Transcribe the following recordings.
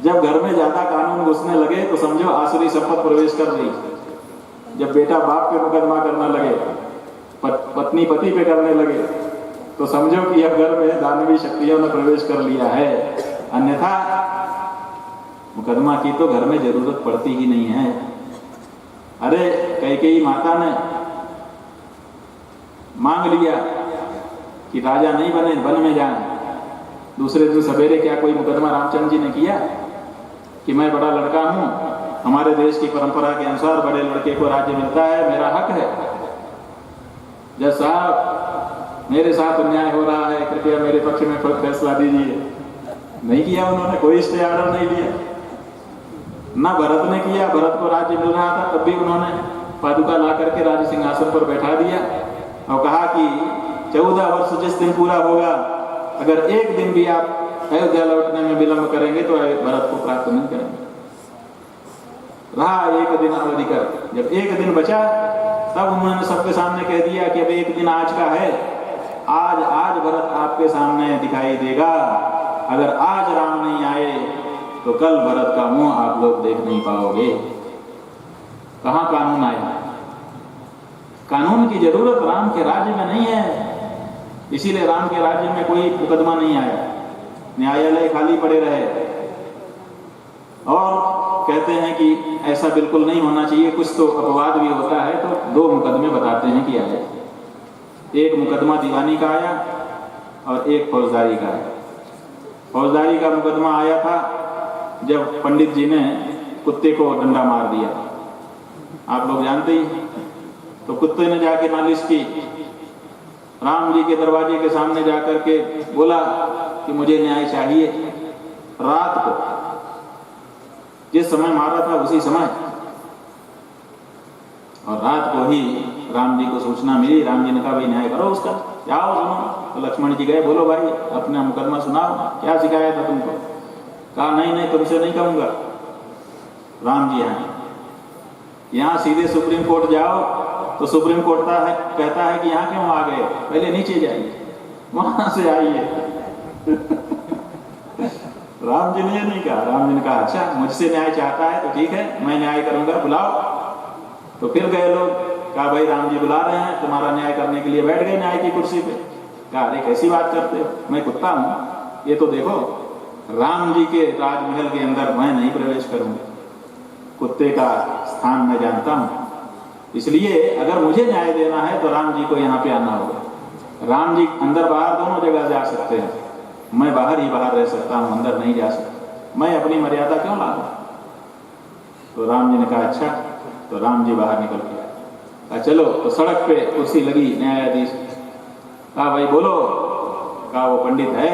जब घर में ज्यादा कानून घुसने लगे तो समझो आसुरी संपत्ति प्रवेश कर रही। जब बेटा बाप पे मुकदमा करने लगे, पत्नी पति पे करने लगे, तो समझो कि अब घर में दानवी शक्तियों ने प्रवेश कर लिया है। अन्यथा मुकदमा की तो घर में जरूरत पड़ती ही नहीं है। अरे कैकेयी माता ने मांग लिया कि राजा नहीं बने, वन में जाएं। दूसरे दिन सवेरे क्या कोई मुकदमा रामचंद्र जी ने किया कि मैं बड़ा लड़का हूं, हमारे देश की परंपरा के अनुसार बड़े लड़के को राज्य मिलता है, मेरा हक है, जज साहब मेरे साथ अन्याय हो रहा है, कृपया मेरे पक्ष में फैसला दीजिए। नहीं किया उन्होंने, कोई स्टे ऑर्डर नहीं दिया। ना भरत ने किया, भरत को राज्य मिल रहा था तब भी उन्होंने पादुका ला करके राज सिंहासन पर बैठा दिया और कहा कि 14 वर्ष जिस दिन पूरा होगा, अगर एक दिन भी आप अयोध्या लौटने में विलंब करेंगे तो भरत को प्राप्त नहीं करेंगे। रहा एक दिन अवधि कर, जब एक दिन बचा तब उन्होंने सबके सामने कह दिया कि अब एक दिन आज का है, आज भरत आपके सामने दिखाई देगा। अगर आज राम नहीं आए तो कल भरत का मुंह आप लोग देख नहीं पाओगे। कहां कानून आया? कानून की जरूरत राम के राज्य में नहीं है, इसीलिए राम के राज्य में कोई मुकदमा नहीं आया, न्यायालय खाली पड़े रहे। और कहते हैं कि ऐसा बिल्कुल नहीं होना चाहिए, कुछ तो अपवाद भी होता है, तो 2 मुकदमे बताते हैं कि आए। एक मुकदमा दीवानी का आया और एक फौजदारी का आया। फौजदारी का मुकदमा आया था जब पंडित जी ने कुत्ते को डंडा मार दिया, आप लोग जानते ही। तो कुत्ते ने जाके नालिश की, राम जी के दरवाजे के सामने जाकर के बोला कि मुझे न्याय चाहिए। रात को जिस समय मारा था उसी समय, और रात को ही राम जी को सूचना मिली। राम जी ने कहा भाई न्याय करो उसका, जाओ सुनो। तो लक्ष्मण जी गए, बोलो भाई अपना मुकदमा सुनाओ, क्या शिकायत है तुमको? कहा नहीं तुमसे नहीं कहूंगा। राम जी आए, यहाँ सीधे सुप्रीम कोर्ट जाओ, तो सुप्रीम कोर्ट कहता है कि यहाँ क्यों आ गए, पहले नीचे जाइए, वहां से आइए। राम जी ने ये नहीं कहा। राम जी ने कहा अच्छा मुझसे न्याय चाहता है तो ठीक है, मैं न्याय करूंगा, बुलाओ। तो फिर गए लोग, कहा भाई राम जी बुला रहे हैं, तुम्हारा न्याय करने के लिए बैठ गए न्याय की कुर्सी पे। कहा अरे कैसी बात करते हो, मैं कुत्ता हूं? ये तो देखो राम जी के राजमहल के अंदर मैं नहीं प्रवेश करूंगा, कुत्ते का स्थान मैं जानता हूं, इसलिए अगर मुझे न्याय देना है तो राम जी को यहाँ पे आना होगा। राम जी अंदर बाहर दोनों जगह जा सकते हैं, मैं बाहर ही बाहर रह सकता हूँ, अंदर नहीं जा सकता, मैं अपनी मर्यादा क्यों लाऊं? तो राम जी ने कहा अच्छा। तो राम जी बाहर निकल गया। चलो, तो सड़क पे कुर्सी लगी न्यायाधीश। कहा भाई बोलो। कहा वो पंडित है,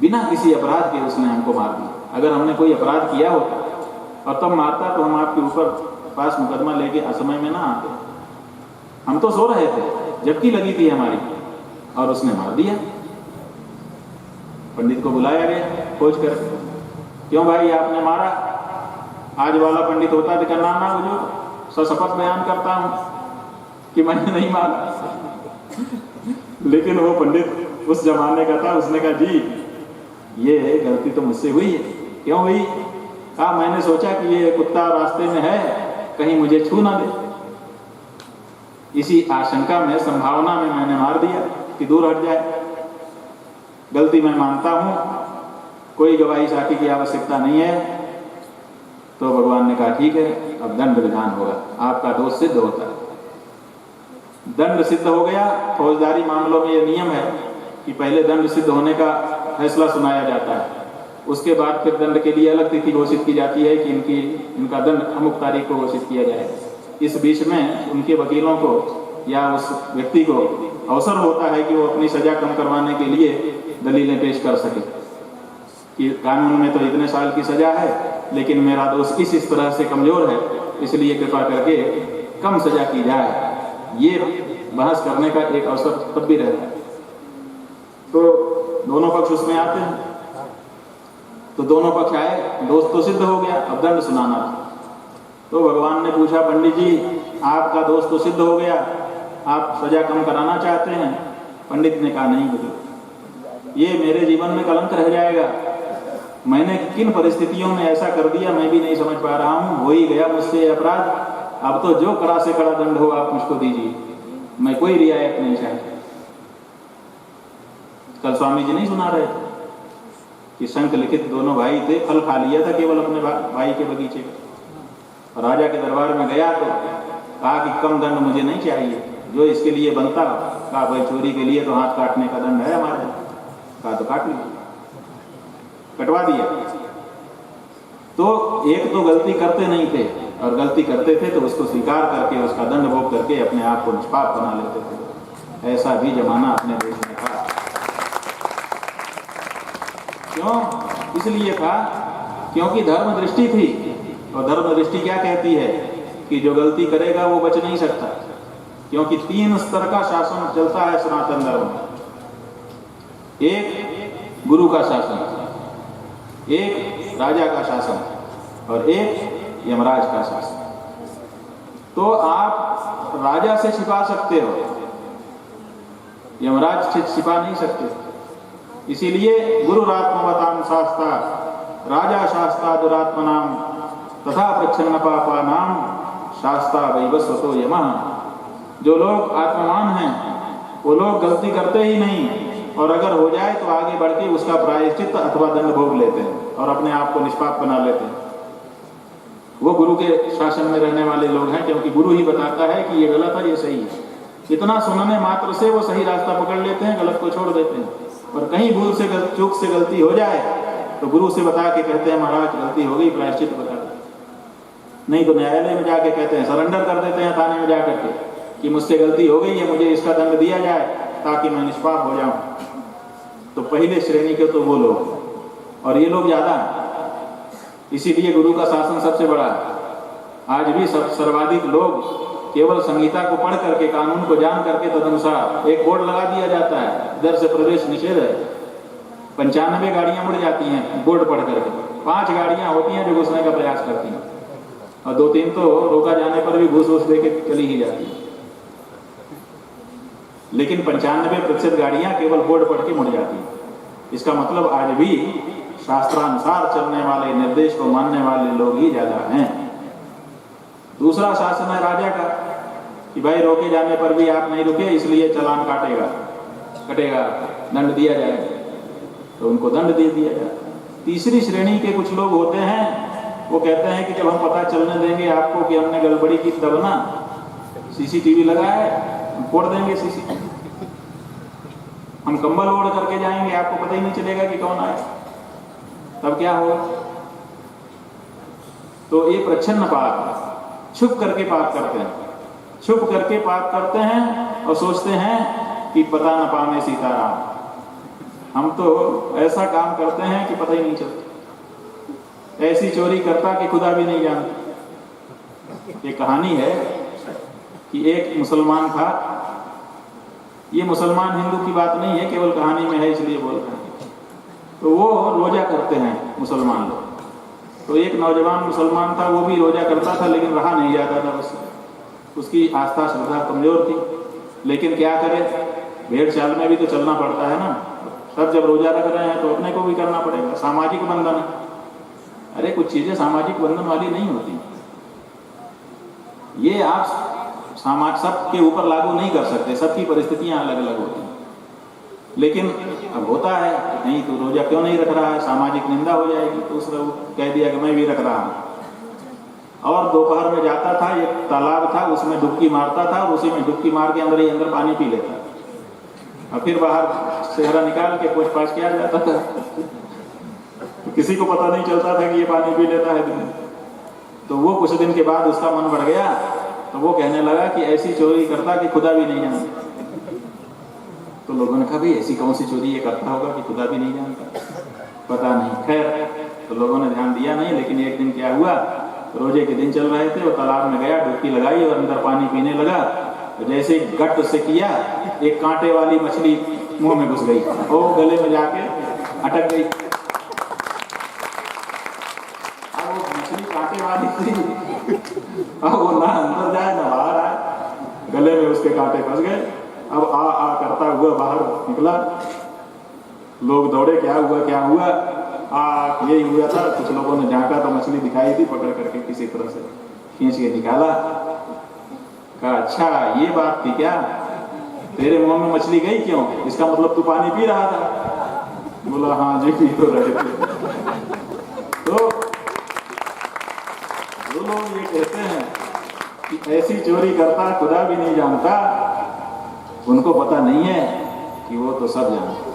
बिना किसी अपराध के उसने हमको मार दिया, अगर हमने कोई अपराध किया होता और तब मारता तो हम आपके ऊपर पास मुकदमा लेके असमय में ना आते, हम तो सो रहे थे, जबकि लगी थी हमारी, और उसने मार दिया। पंडित को बुलाया गया खोज कर, क्यों भाई आपने मारा? आज वाला पंडित होता तो करना ना, जो सशपथ बयान करता हूं कि मैंने नहीं मारा। लेकिन वो पंडित उस जमाने का था, उसने कहा जी ये गलती तो मुझसे हुई है। क्यों हुई? कहा मैंने सोचा कि ये कुत्ता रास्ते में है, कहीं मुझे छू ना दे, इसी आशंका में, संभावना में मैंने मार दिया कि दूर हट जाए। गलती मैं मानता हूं, कोई गवाही साखी की आवश्यकता नहीं है। तो भगवान ने कहा ठीक है, अब दंड विधान होगा, आपका दोष सिद्ध होता है। दंड सिद्ध हो गया। फौजदारी मामलों में यह नियम है कि पहले दंड सिद्ध होने का फैसला सुनाया जाता है, उसके बाद फिर दंड के लिए अलग तिथि घोषित की जाती है कि इनका दंड अमुक तारीख को घोषित किया जाएगा। इस बीच में उनके वकीलों को या उस व्यक्ति को अवसर होता है कि वो अपनी सजा कम करवाने के लिए दलीलें पेश कर सके कि कानून में तो इतने साल की सजा है, लेकिन मेरा दोष इस तरह से कमजोर है, इसलिए कृपा करके कम सजा की जाए। ये बहस करने का एक अवसर तब भी रहता है। तो दोनों पक्ष उसमें आते हैं, तो दोनों पक्ष आए, दोष तो सिद्ध हो गया, अब दंड सुनाना था। तो भगवान ने पूछा पंडित जी आपका दोष तो सिद्ध हो गया, आप सजा कम कराना चाहते हैं? पंडित ने कहा नहीं, ये मेरे जीवन में कलंक रह जाएगा, मैंने किन परिस्थितियों में ऐसा कर दिया मैं भी नहीं समझ पा रहा हूँ, हो ही गया मुझसे अपराध, अब तो जो कड़ा से कड़ा दंड हो आप मुझको दीजिए, मैं कोई रियायत नहीं चाहता। कल स्वामी जी नहीं सुना रहे थे कि शंख लिखित दोनों भाई थे, फल खा लिया था केवल अपने भाई के बगीचे का। राजा के दरबार में गया तो कहा कि कम दंड मुझे नहीं चाहिए, जो इसके लिए बनता। कहा भाई चोरी के लिए तो हाथ काटने का दंड है हमारे। कहा तो काट लीजिए, कटवा दिया। तो एक तो गलती करते नहीं थे, और गलती करते थे तो उसको स्वीकार करके उसका दंड भोग करके अपने आप को निष्पाप बना लेते थे। ऐसा भी जमाना अपने देश में था। क्यों? इसलिए था क्योंकि धर्म दृष्टि थी, और धर्म दृष्टि क्या कहती है कि जो गलती करेगा वो बच नहीं सकता, क्योंकि 3 स्तर का शासन चलता है सनातन धर्म में। एक गुरु का शासन, एक राजा का शासन, और एक यमराज का शासन। तो आप राजा से छिपा सकते हो, यमराज से छिपा नहीं सकते। इसीलिए गुरुरात्मवतां शास्ता राजा शास्ता दुरात्मनाम तथा प्रच्छन्न पापानाम शास्ता वैवस्वतो यमः। जो लोग आत्मवान हैं वो लोग गलती करते ही नहीं, और अगर हो जाए तो आगे बढ़ के उसका प्रायश्चित अथवा दंड भोग लेते हैं और अपने आप को निष्पाप बना लेते हैं। वो गुरु के शासन में रहने वाले लोग हैं, क्योंकि गुरु ही बताता है कि ये गलत है, ये सही है। इतना सुनने मात्र से वो सही रास्ता पकड़ लेते हैं, गलत को छोड़ देते हैं। और कहीं भूल से चूक से गलती हो जाए तो गुरु से बता के कहते हैं महाराज गलती हो गई, प्रायश्चित बता दो। नहीं तो न्यायालय में जाके कहते हैं, सरेंडर कर देते हैं थाने में जाकर के कि मुझसे गलती हो गई है, मुझे इसका दंड दिया जाए ताकि मैं निष्पाप हो जाऊं। तो पहले श्रेणी के तो वो लोग, और ये लोग ज्यादा हैं। इसीलिए गुरु का शासन सबसे बड़ा है। आज भी सर्वाधिक लोग केवल संहिता को पढ़ करके, कानून को जान करके तदनुसार एक बोर्ड लगा दिया जाता है, इधर से प्रवेश निषेध है। 95 गाड़ियां मुड़ जाती हैं बोर्ड पढ़ करके, 5 गाड़ियां होती हैं जो घुसने का प्रयास करती हैं, और 2-3 तो रोका जाने पर भी घूस दे के चली ही जाती है। लेकिन 95% गाड़ियां केवल बोर्ड पढ़ के मुड़ जाती हैं। इसका मतलब आज भी शास्त्रानुसार चलने वाले, निर्देश को मानने वाले लोग ही ज्यादा हैं। दूसरा शासन है राजा का कि भाई रोके जाने पर भी आप नहीं रुके, इसलिए चालान कटेगा, दंड दिया जाएगा, तो उनको दंड दे दिया जाए। तीसरी श्रेणी के कुछ लोग होते हैं, वो कहते हैं कि जब हम पता चलने देंगे आपको कि हमने गड़बड़ी की, तब ना सीसीटीवी लगा है, हम फोड़ देंगे सीसीटीवी, हम कंबल ओढ़ करके जाएंगे, आपको पता ही नहीं चलेगा कि कौन आया, तब क्या होगा। तो ये प्रच्छन्न पाप, छुप करके पाप करते हैं, छुप करके पाप करते हैं और सोचते हैं कि पता न पावे सीताराम। हम तो ऐसा काम करते हैं कि पता ही नहीं चलता, ऐसी चोरी करता कि खुदा भी नहीं जानता। ये कहानी है कि एक मुसलमान था, ये मुसलमान हिंदू की बात नहीं है, केवल कहानी में है इसलिए बोल रहे हैं। तो वो रोजा करते हैं मुसलमान लोग। तो एक नौजवान मुसलमान था, वो भी रोजा करता था, लेकिन रहा नहीं जाता था उससे, उसकी आस्था श्रद्धा कमजोर थी। लेकिन क्या करे, भेड़ चाल में भी तो चलना पड़ता है ना। सब जब रोजा रख रहे हैं तो अपने को भी करना पड़ेगा, सामाजिक बंधन है। अरे कुछ चीजें सामाजिक बंधन वाली नहीं होती, ये आप सबके ऊपर लागू नहीं कर सकते, सबकी परिस्थितियां अलग अलग होती हैं। लेकिन अब होता है कि नहीं तो रोजा क्यों नहीं रख रहा है, सामाजिक निंदा हो जाएगी, तो उसने कह दिया कि मैं भी रख रहा हूँ। और दोपहर में जाता था, एक तालाब था, उसमें डुबकी मारता था, और उसी में डुबकी मार के अंदर ही अंदर पानी पी लेता, और फिर बाहर सेहरा निकाल के पोछ पाछ किया जाता था। तो किसी को पता नहीं चलता था कि ये पानी पी लेता है दिन। तो वो कुछ दिन के बाद उसका मन बढ़ गया, तो वो कहने लगा कि ऐसी चोरी करता कि खुदा भी नहीं जानता। तो लोगों ने कहा भाई ऐसी कौन सी चोरी ये करता होगा कि खुदा भी नहीं जानता, पता नहीं। खैर, तो लोगों ने ध्यान दिया नहीं। लेकिन एक दिन क्या हुआ, रोजे के दिन चल रहे थे, वो तालाब में गया, डुबकी लगाई और अंदर पानी पीने लगा। तो जैसे गट से किया, एक कांटे वाली मछली मुंह में घुस गई, वो गले में जाके अटक गई। अब वो मछली कांटे वाली थी, अब वो ना अंदर जाए ना बाहर आए, गले में उसके कांटे फंस गए। अब आ करता हुआ बाहर निकला, लोग दौड़े, क्या हुआ क्या हुआ। यही हुआ था। कुछ लोगों ने झांका तो मछली दिखाई थी, पकड़ करके किसी तरह से खींच के निकाला। कहा अच्छा ये बात थी क्या, तेरे मुंह में मछली गई क्यों, इसका मतलब तू पानी पी रहा था। बोला हाँ जी पी तो रहे थे। तो जो लोग ये कहते हैं कि ऐसी चोरी करता खुदा भी नहीं जानता, उनको पता नहीं है कि वो तो सब जानते।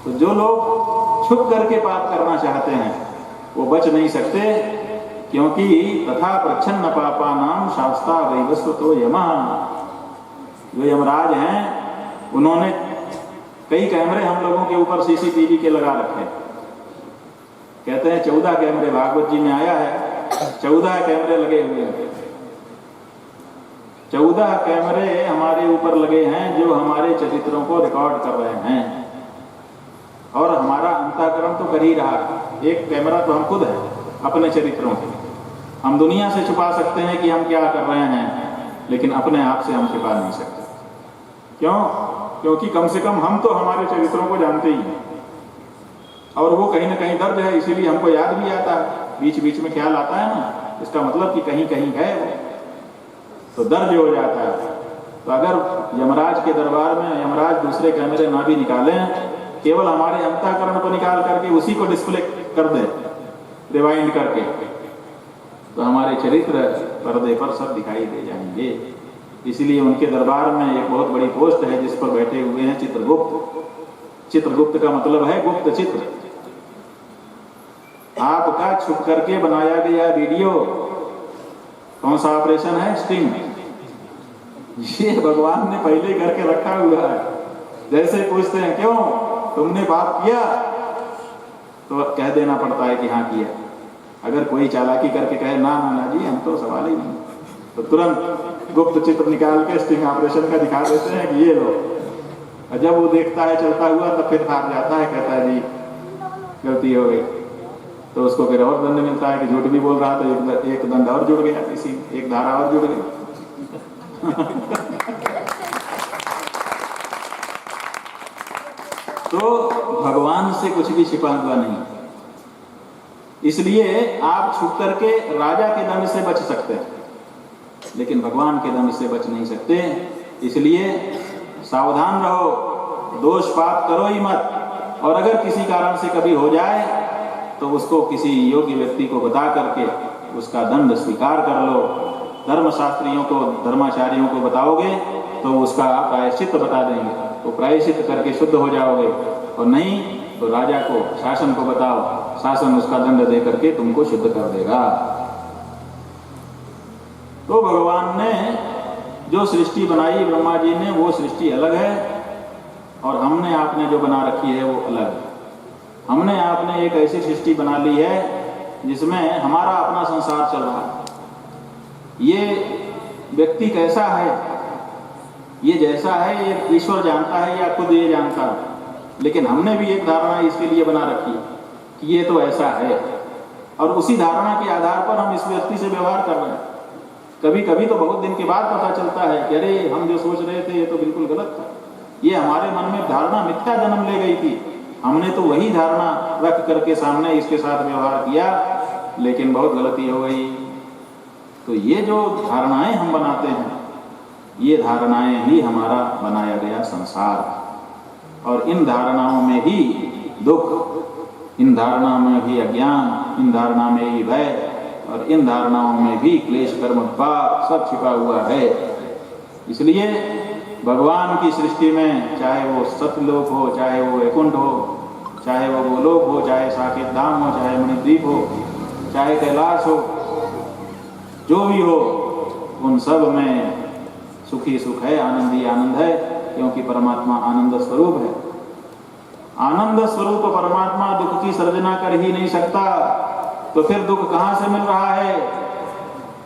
तो जो लोग छुप करके पाप करना चाहते हैं वो बच नहीं सकते, क्योंकि तथा प्रच्छन्न पापा नाम शास्ता वैवस्व तो यमा, जो यमराज हैं उन्होंने कई कैमरे हम लोगों के ऊपर सीसीटीवी के लगा रखे। कहते हैं 14 कैमरे भागवत जी में आया है, 14 कैमरे लगे हुए हैं। 14 कैमरे हमारे ऊपर लगे हैं जो हमारे चरित्रों को रिकॉर्ड कर रहे हैं, और हमारा अंतःकरण तो कर ही रहा है। एक कैमरा तो हम खुद है अपने चरित्रों के। हम दुनिया से छुपा सकते हैं कि हम क्या कर रहे हैं, लेकिन अपने आप से हम छुपा नहीं सकते। क्यों? क्योंकि कम से कम हम तो हमारे चरित्रों को जानते ही हैं, और वो कहीं ना कहीं दर्ज है, इसीलिए हमको याद भी आता है। बीच बीच में ख्याल आता है ना, इसका मतलब कि कहीं कहीं है तो दर्ज हो जाता है। तो अगर यमराज के दरबार में यमराज दूसरे कैमरे ना भी निकालें, केवल हमारे अंतःकरण को निकाल करके उसी को डिस्प्ले कर दे रिवाइंड करके, तो हमारे चरित्र पर्दे पर सब दिखाई दे जाएंगे। इसलिए उनके दरबार में एक बहुत बड़ी पोस्ट है जिस पर बैठे हुए हैं चित्रगुप्त। चित्रगुप्त का मतलब है गुप्त चित्र। आपका छुप करके बनाया गया वीडियो, कौन सा ऑपरेशन है, स्टिंग, ये भगवान ने पहले करके रखा हुआ है। जैसे पूछते हैं क्यों तुमने पाप किया, तो कह देना पड़ता है कि हाँ किया। अगर कोई चालाकी करके कहे ना ना ना जी हम तो सवाल ही नहीं, तो तुरंत गुप्त चित्र निकाल के स्टिंग ऑपरेशन का दिखा देते हैं कि ये लो। और जब वो देखता है चलता हुआ तब फिर हार जाता है, कहता है जी गलती हो गई। तो उसको फिर और दंड मिलता है कि झूठ भी बोल रहा तो एक दंड और जुड़ गया, इसी एक धारा और जुड़ गई। तो भगवान से कुछ भी छिपा हुआ नहीं, इसलिए आप छुप करके राजा के दंड से बच सकते हैं, लेकिन भगवान के दंड से बच नहीं सकते। इसलिए सावधान रहो, दोष पाप करो ही मत, और अगर किसी कारण से कभी हो जाए तो उसको किसी योग्य व्यक्ति को बता करके उसका दंड स्वीकार कर लो। धर्मशास्त्रियों को, धर्माचार्यों को बताओगे तो उसका प्रायश्चित बता देंगे, तो प्रायश्चित करके शुद्ध हो जाओगे, और नहीं तो राजा को, शासन को बताओ, शासन उसका दंड दे करके तुमको शुद्ध कर देगा। तो भगवान ने जो सृष्टि बनाई ब्रह्मा जी ने, वो सृष्टि अलग है, और हमने आपने जो बना रखी है वो अलग है। हमने आपने एक ऐसी सृष्टि बना ली है जिसमें हमारा अपना संसार चल रहा है। ये व्यक्ति कैसा है, ये जैसा है, ये ईश्वर जानता है या खुद ये जानता है, लेकिन हमने भी एक धारणा इसके लिए बना रखी है कि ये तो ऐसा है, और उसी धारणा के आधार पर हम इस व्यक्ति से व्यवहार कर रहे हैं। कभी कभी तो बहुत दिन के बाद पता चलता है कि अरे हम जो सोच रहे थे ये तो बिल्कुल गलत था, ये हमारे मन में धारणा मिथ्या जन्म ले गई थी, हमने तो वही धारणा रख करके सामने इसके साथ व्यवहार किया, लेकिन बहुत गलती हो गई। तो ये जो धारणाएं हम बनाते हैं, ये धारणाएं ही हमारा बनाया गया संसार, और इन धारणाओं में ही दुख, इन धारणाओं में भी अज्ञान, इन धारणा में ही भय, और इन धारणाओं में भी क्लेश कर्म पाप सब छिपा हुआ है। इसलिए भगवान की सृष्टि में, चाहे वो सतलोक हो, चाहे वो वैकुंठ हो, चाहे वो गोलोक हो, चाहे साकेत धाम हो, चाहे मणिद्वीप हो, चाहे कैलाश हो, जो भी हो, उन सब में सुखी सुख है, आनंदी आनंद है, क्योंकि परमात्मा आनंद स्वरूप है। आनंद स्वरूप परमात्मा दुख की सर्जना कर ही नहीं सकता, तो फिर दुख कहां से मिल रहा है?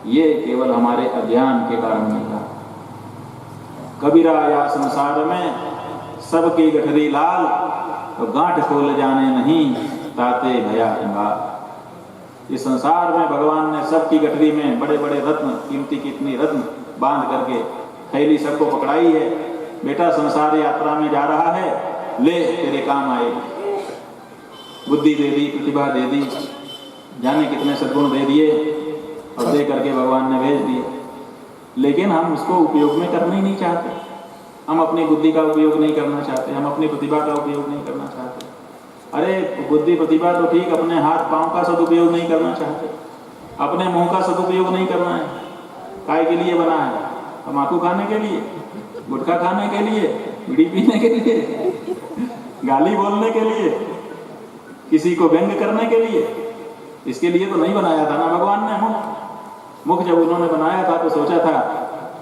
ये केवल हमारे अज्ञान के कारण मिल रहा है। कबीरा या संसार में सबकी गठरी लाल, तो गांठ खोल जाने नहीं ताते भया इंगाल। इस संसार में भगवान ने सबकी गठरी में बड़े बड़े रत्न, कीमती कितनी रत्न बांध करके थैली सबको पकड़ाई है। बेटा संसार यात्रा में जा रहा है, ले तेरे काम आएगी। बुद्धि दे दी, प्रतिभा दे दी, जाने कितने सद्गुण दे दिए और दे करके भगवान ने भेज दिए, लेकिन हम उसको उपयोग में करना ही नहीं चाहते। हम अपनी बुद्धि का उपयोग नहीं करना चाहते, हम अपनी प्रतिभा का उपयोग नहीं करना चाहते। अरे बुद्धि प्रतिभा तो ठीक, अपने हाथ पांव का सदुपयोग नहीं करना चाहते, अपने मुंह का सदुपयोग नहीं करना है। काय के लिए बना है? तम्बाकू खाने के लिए, गुटखा खाने के लिए, बीड़ी पीने के लिए, गाली बोलने के लिए, किसी को व्यंग करने के लिए? इसके लिए तो नहीं बनाया था ना भगवान ने मुख। मुख जब उन्होंने बनाया था तो सोचा था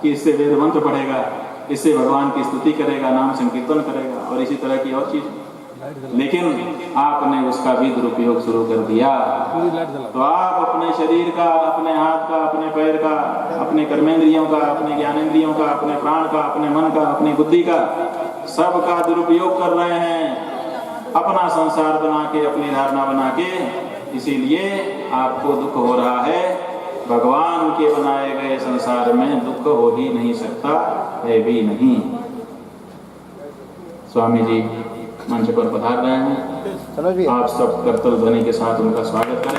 कि इससे वेद मंत्र पढ़ेगा, इससे भगवान की स्तुति करेगा, नाम संकीर्तन करेगा और इसी तरह की और चीज, लेकिन आपने उसका भी दुरुपयोग शुरू कर दिया। तो आप अपने शरीर का, अपने हाथ का, अपने पैर का, अपने कर्मेंद्रियों का, अपने ज्ञानेंद्रियों का, अपने प्राण का, अपने मन का, अपनी बुद्धि का, सबका दुरुपयोग कर रहे हैं, अपना संसार बना के, अपनी धारणा बना के। इसीलिए आपको दुख हो रहा है। भगवान के बनाए गए संसार में दुख हो ही नहीं सकता, है भी नहीं। स्वामी जी मंच पर पधार रहे हैं, आप सब करतल ध्वनि के साथ उनका स्वागत करें।